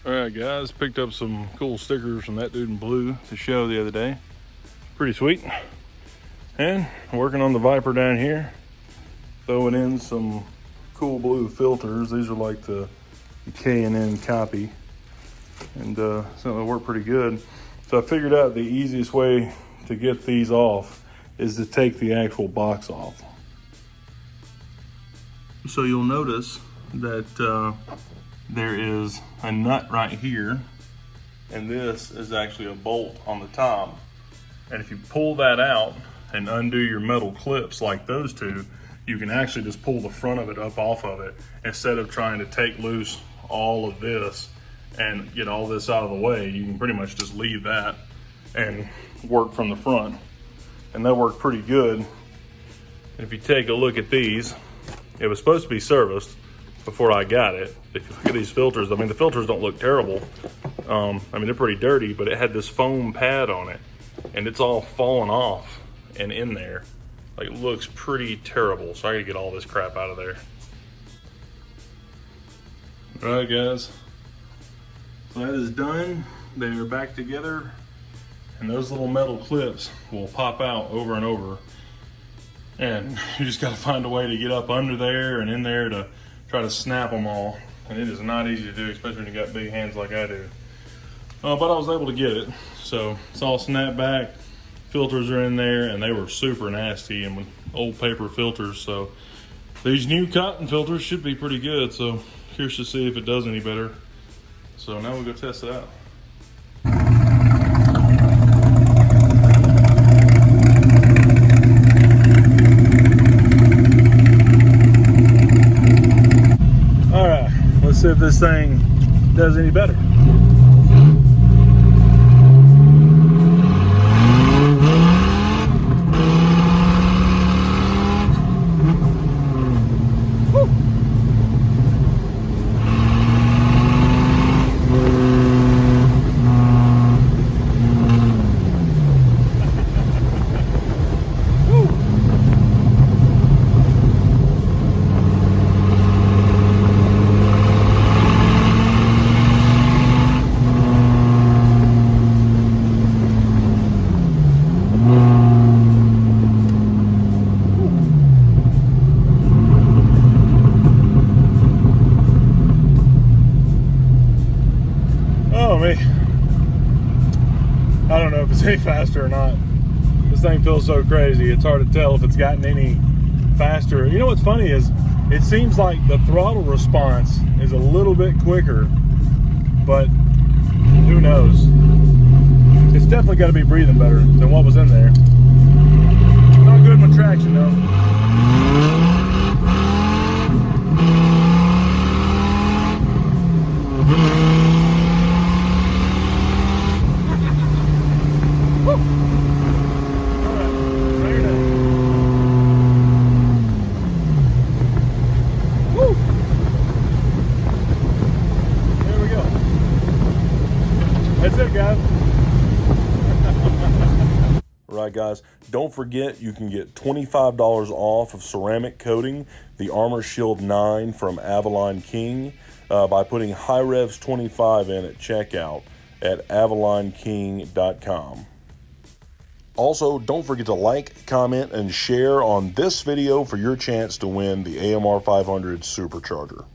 All right, guys, picked up some cool stickers from that dude in blue to show the other day. Pretty sweet. And working on the Viper down here, throwing in some cool blue filters. These are like the K&N copy, and so they work pretty good. So I figured out the easiest way to get these off is to take the actual box off. So you'll notice that there is a nut right here, and this is actually a bolt on the top. And if you pull that out and undo your metal clips like those two, you can actually just pull the front of it up off of it instead of trying to take loose all of this and get all this out of the way. You can pretty much just leave that and work from the front, and that worked pretty good. And if you take a look at these, it was supposed to be serviced before I got it. If you look at these filters, I mean, the filters don't look terrible. I mean, they're pretty dirty, but it had this foam pad on it, and it's all fallen off and in there. Like, it looks pretty terrible. So I gotta get all this crap out of there. All right, guys. So that is done. They are back together, and those little metal clips will pop out over and over. And you just gotta find a way to get up under there and in there to try to snap them all. And it is not easy to do, especially when you got big hands like I do. But I was able to get it. So it's all snapped back. Filters are in there, and they were super nasty and with old paper filters. So these new cotton filters should be pretty good. So curious to see if it does any better. So now we'll go test it out. All right, let's see if this thing does any better. I don't know if it's any faster or not. This thing feels so crazy. It's hard to tell if it's gotten any faster. You know what's funny is it seems like the throttle response is a little bit quicker, but who knows? It's definitely got to be breathing better than what was in there. Not good with traction though. That's it, guys. All right, guys, don't forget you can get $25 off of ceramic coating, the Armor Shield 9 from Avalon King, by putting HiRevz 25 in at checkout at avalonking.com. Also, don't forget to like, comment, and share on this video for your chance to win the AMR 500 Supercharger.